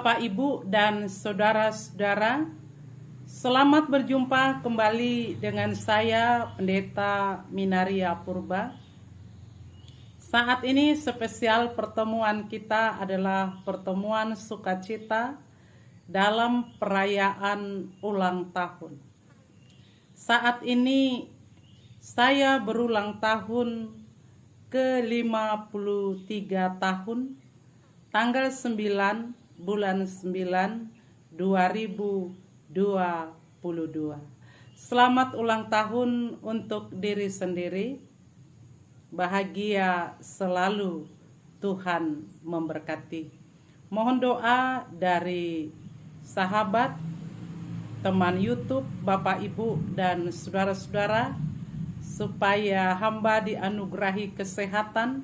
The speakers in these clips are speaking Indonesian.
Bapak, Ibu, dan saudara-saudara, selamat berjumpa kembali dengan saya, Pendeta Minaria Purba. Saat ini spesial pertemuan kita adalah pertemuan sukacita dalam perayaan ulang tahun. Saat ini saya berulang tahun ke-53 tahun, tanggal 9 bulan 9 2022. Selamat ulang tahun untuk diri sendiri. Bahagia selalu, Tuhan memberkati. Mohon doa dari sahabat, teman YouTube, Bapak, Ibu, dan saudara-saudara, supaya hamba dianugerahi kesehatan,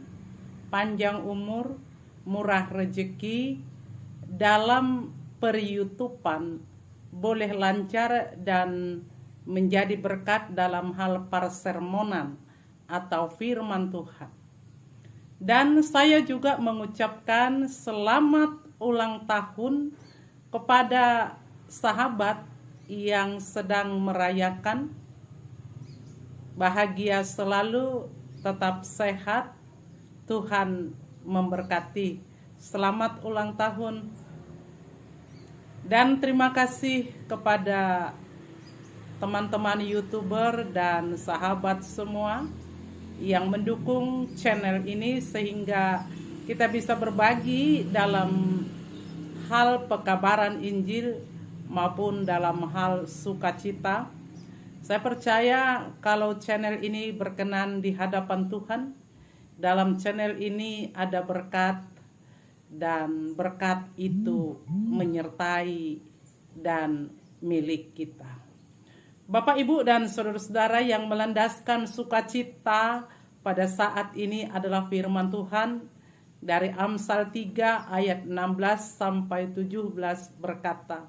panjang umur, murah rezeki, dalam per-YouTubean boleh lancar dan menjadi berkat dalam hal persermonan atau firman Tuhan. Dan saya juga mengucapkan selamat ulang tahun kepada sahabat yang sedang merayakan. Bahagia selalu, tetap sehat, Tuhan memberkati. Selamat ulang tahun. Dan terima kasih kepada teman-teman YouTuber dan sahabat semua yang mendukung channel ini sehingga kita bisa berbagi dalam hal pekabaran Injil maupun dalam hal sukacita. Saya percaya kalau channel ini berkenan di hadapan Tuhan, dalam channel ini ada berkat, dan berkat itu menyertai dan milik kita. Bapak, Ibu, dan saudara-saudara, yang melandaskan sukacita pada saat ini adalah firman Tuhan dari Amsal 3 ayat 16 sampai 17 berkata,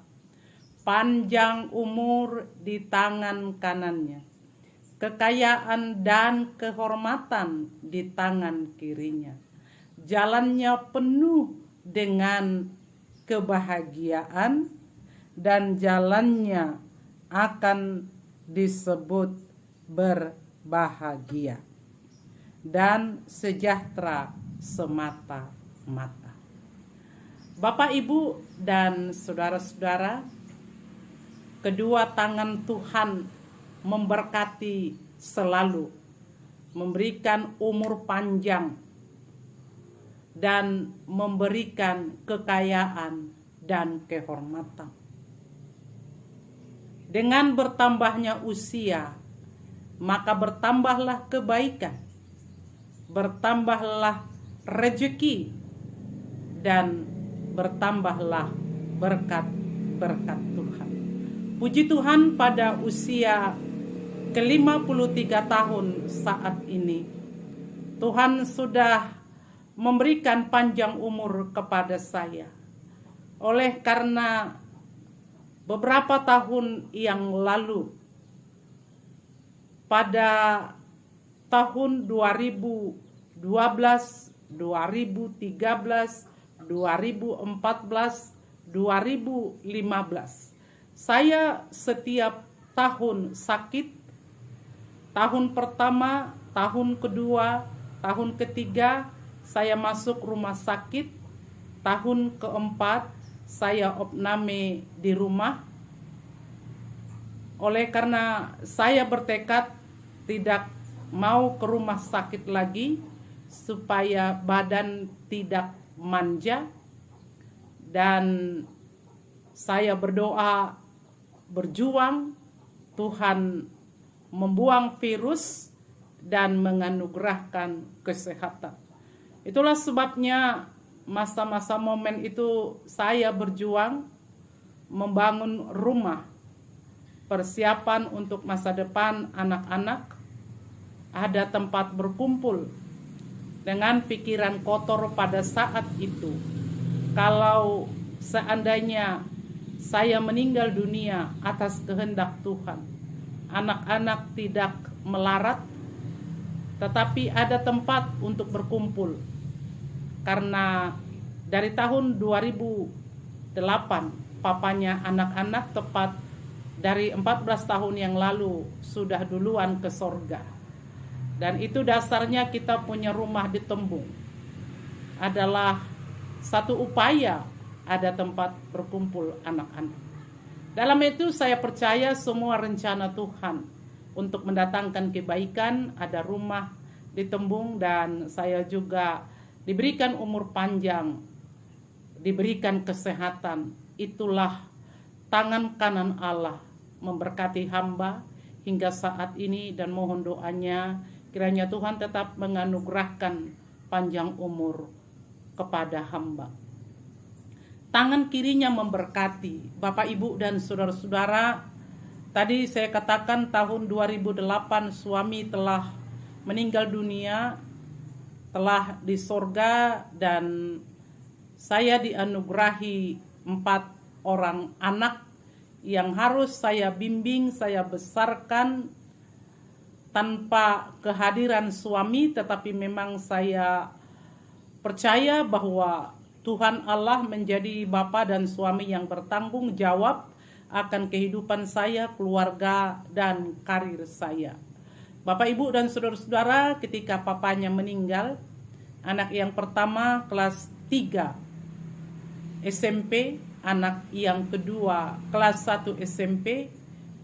"Panjang umur di tangan kanannya, kekayaan dan kehormatan di tangan kirinya. Jalannya penuh dengan kebahagiaan dan jalannya akan disebut berbahagia dan sejahtera semata-mata." Bapak, Ibu, dan saudara-saudara, kedua tangan Tuhan memberkati selalu, memberikan umur panjang, dan memberikan kekayaan dan kehormatan. Dengan bertambahnya usia, maka bertambahlah kebaikan, bertambahlah rezeki, dan bertambahlah berkat-berkat Tuhan. Puji Tuhan, pada usia ke-53 tahun saat ini, Tuhan sudah memberikan panjang umur kepada saya. Oleh karena beberapa tahun yang lalu, pada tahun 2012, 2013, 2014, 2015, saya setiap tahun sakit. Tahun pertama, tahun kedua, tahun ketiga, saya masuk rumah sakit. Tahun keempat, saya opname di rumah. Oleh karena saya bertekad tidak mau ke rumah sakit lagi, supaya badan tidak manja, dan saya berdoa, berjuang, Tuhan membuang virus dan menganugerahkan kesehatan. Itulah sebabnya masa-masa momen itu saya berjuang membangun rumah, persiapan untuk masa depan anak-anak, ada tempat berkumpul. Dengan pikiran kotor pada saat itu, kalau seandainya saya meninggal dunia atas kehendak Tuhan, anak-anak tidak melarat, tetapi ada tempat untuk berkumpul. Karena dari tahun 2013 papanya anak-anak tepat dari 14 tahun yang lalu sudah duluan ke sorga. Dan itu dasarnya kita punya rumah di Tembung adalah satu upaya ada tempat berkumpul anak-anak. Dalam itu saya percaya semua rencana Tuhan untuk mendatangkan kebaikan, ada rumah di Tembung, dan saya juga diberikan umur panjang, diberikan kesehatan. Itulah tangan kanan Allah memberkati hamba hingga saat ini, dan mohon doanya kiranya Tuhan tetap menganugerahkan panjang umur kepada hamba. Tangan kirinya memberkati. Bapak, Ibu, dan saudara-saudara, tadi saya katakan tahun 2008 suami telah meninggal dunia, telah di sorga, dan saya dianugerahi 4 orang anak yang harus saya bimbing, saya besarkan tanpa kehadiran suami. Tetapi memang saya percaya bahwa Tuhan Allah menjadi bapa dan suami yang bertanggung jawab akan kehidupan saya, keluarga, dan karir saya. Bapak, Ibu, dan saudara-saudara, ketika papanya meninggal, anak yang pertama kelas 3 SMP, anak yang kedua kelas 1 SMP,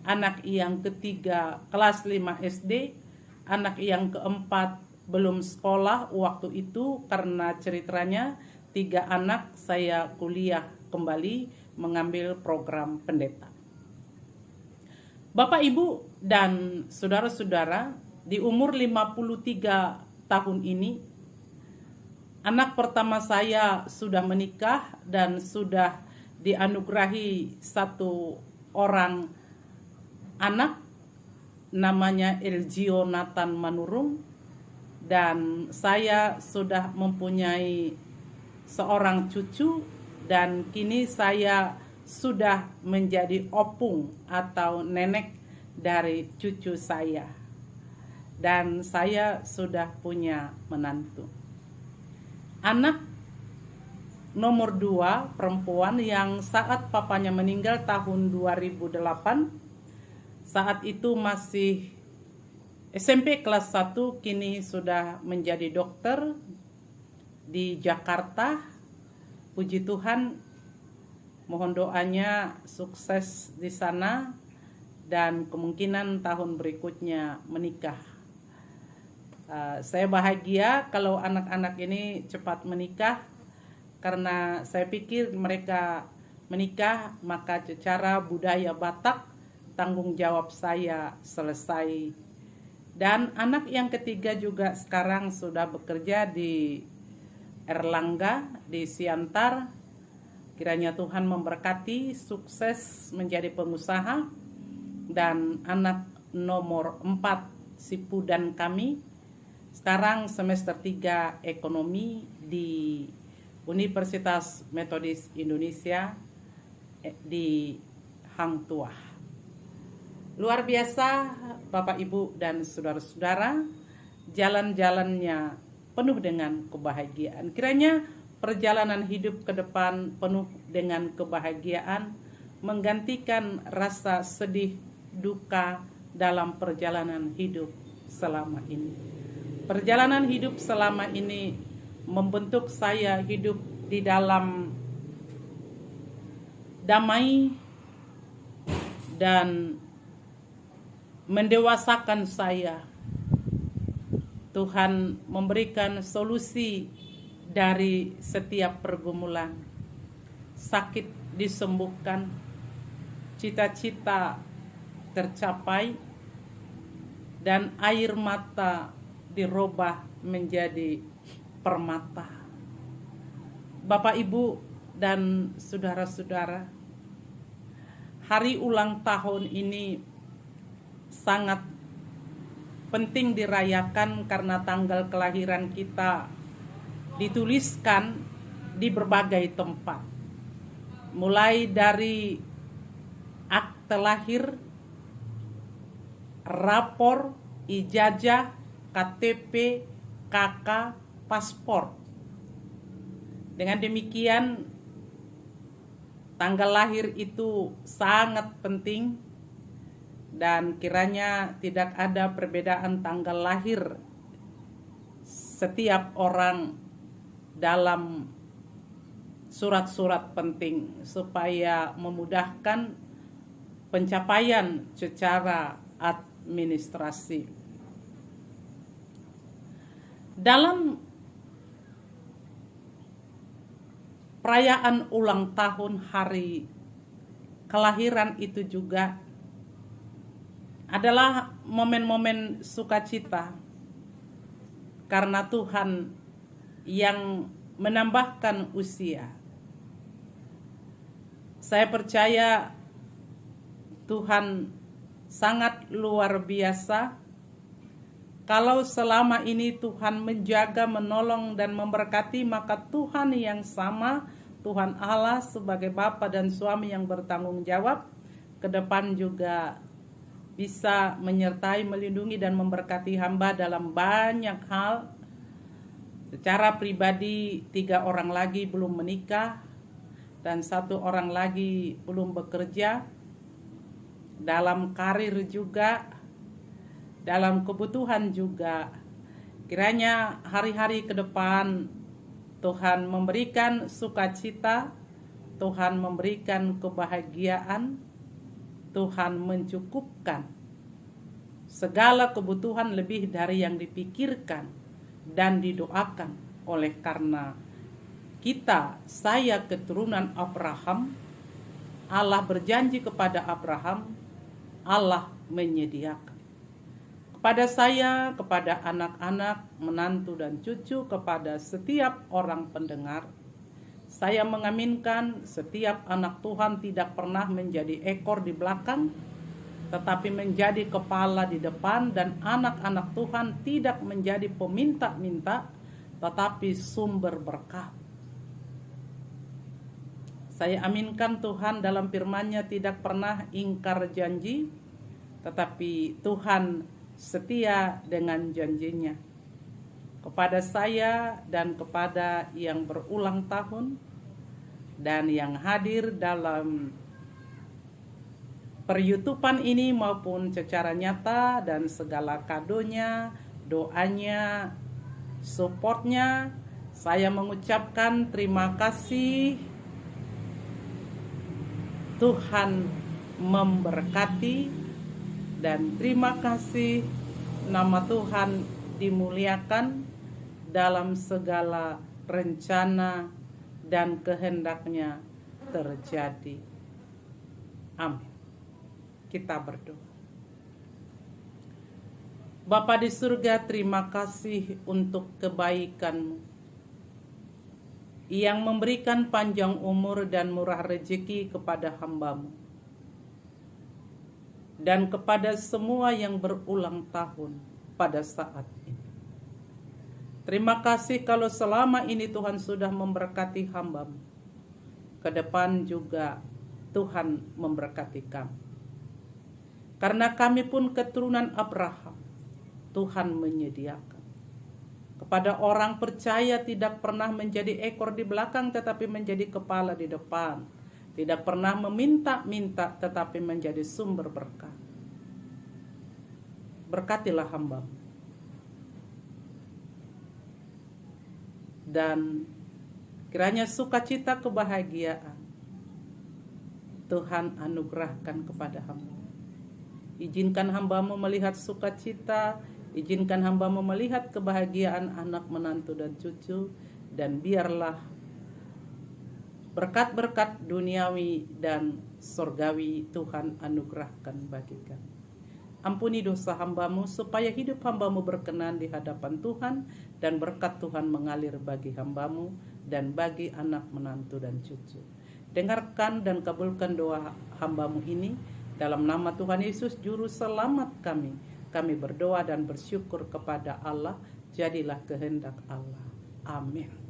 anak yang ketiga kelas 5 SD, anak yang keempat belum sekolah waktu itu karena ceritanya 3 anak saya kuliah kembali mengambil program pendeta. Bapak, Ibu, dan saudara-saudara, di umur 53 tahun ini, anak pertama saya sudah menikah dan sudah dianugerahi 1 orang anak, namanya Elgio Nathan Manurung, dan saya sudah mempunyai seorang cucu, dan kini saya sudah menjadi opung atau nenek dari cucu saya, dan saya sudah punya menantu. Anak nomor 2 perempuan yang saat papanya meninggal tahun 2008, saat itu masih SMP kelas 1, kini sudah menjadi dokter di Jakarta. Puji Tuhan, mohon doanya sukses di sana dan kemungkinan tahun berikutnya menikah. Saya bahagia kalau anak-anak ini cepat menikah, karena saya pikir mereka menikah maka secara budaya Batak tanggung jawab saya selesai. Dan anak yang ketiga juga sekarang sudah bekerja di Erlangga, di Siantar. Kiranya Tuhan memberkati, sukses menjadi pengusaha. Dan anak nomor 4 si Pudan kami sekarang semester 3 ekonomi di Universitas Metodis Indonesia di Hang Tuah. Luar biasa Bapak, Ibu, dan saudara-saudara, jalan-jalannya penuh dengan kebahagiaan. Kiranya perjalanan hidup ke depan penuh dengan kebahagiaan, menggantikan rasa sedih, duka dalam perjalanan hidup selama ini. Perjalanan hidup selama ini membentuk saya hidup di dalam damai dan mendewasakan saya. Tuhan memberikan solusi dari setiap pergumulan. Sakit disembuhkan, cita-cita tercapai, dan air mata dirubah menjadi permata. Bapak, Ibu, dan saudara-saudara, hari ulang tahun ini sangat penting dirayakan karena tanggal kelahiran kita dituliskan di berbagai tempat. Mulai dari akte lahir, rapor, ijazah, KTP, KK, paspor. Dengan demikian tanggal lahir itu sangat penting, dan kiranya tidak ada perbedaan tanggal lahir setiap orang dalam surat-surat penting supaya memudahkan pencapaian secara administrasi. Dalam perayaan ulang tahun hari kelahiran itu juga adalah momen-momen sukacita karena Tuhan yang menambahkan usia. Saya percaya Tuhan sangat luar biasa kalau selama ini Tuhan menjaga, menolong, dan memberkati, maka Tuhan yang sama, Tuhan Allah sebagai Bapa dan suami yang bertanggung jawab, ke depan juga bisa menyertai, melindungi, dan memberkati hamba dalam banyak hal. Secara pribadi 3 orang lagi belum menikah dan 1 orang lagi belum bekerja. Dalam karir juga, dalam kebutuhan juga. Kiranya hari-hari ke depan Tuhan memberikan sukacita, Tuhan memberikan kebahagiaan, Tuhan mencukupkan segala kebutuhan lebih dari yang dipikirkan dan didoakan. Oleh karena saya keturunan Abraham, Allah berjanji kepada Abraham, Allah menyediakan. Kepada saya, kepada anak-anak, menantu dan cucu, kepada setiap orang pendengar, saya mengaminkan setiap anak Tuhan tidak pernah menjadi ekor di belakang, tetapi menjadi kepala di depan, dan anak-anak Tuhan tidak menjadi peminta-minta, tetapi sumber berkat. Saya aminkan Tuhan dalam firman-Nya tidak pernah ingkar janji, tetapi Tuhan setia dengan janjinya. Kepada saya dan kepada yang berulang tahun dan yang hadir dalam per-YouTubean ini maupun secara nyata, dan segala kadonya, doanya, supportnya, saya mengucapkan terima kasih. Tuhan memberkati dan terima kasih, nama Tuhan dimuliakan dalam segala rencana dan kehendaknya terjadi. Amin. Kita berdoa. Bapa di surga, terima kasih untuk kebaikan-Mu yang memberikan panjang umur dan murah rezeki kepada hamba-Mu dan kepada semua yang berulang tahun pada saat ini. Terima kasih kalau selama ini Tuhan sudah memberkati hamba-Mu. Ke depan juga Tuhan memberkati kami. Karena kami pun keturunan Abraham, Tuhan menyediakan. Kepada orang percaya tidak pernah menjadi ekor di belakang, tetapi menjadi kepala di depan. Tidak pernah meminta-minta, tetapi menjadi sumber berkat. Berkatilah hamba-Mu. Dan kiranya sukacita kebahagiaan Tuhan anugerahkan kepada hamba. Izinkan hamba-Mu melihat sukacita, izinkan hamba-Mu melihat kebahagiaan anak, menantu, dan cucu, dan biarlah berkat-berkat duniawi dan surgawi Tuhan anugerahkan bagi kami. Ampuni dosa hamba-Mu supaya hidup hamba-Mu berkenan di hadapan Tuhan, dan berkat Tuhan mengalir bagi hamba-Mu dan bagi anak, menantu, dan cucu. Dengarkan dan kabulkan doa hamba-Mu ini dalam nama Tuhan Yesus Juru Selamat kami. Kami berdoa dan bersyukur kepada Allah, jadilah kehendak Allah. Amin.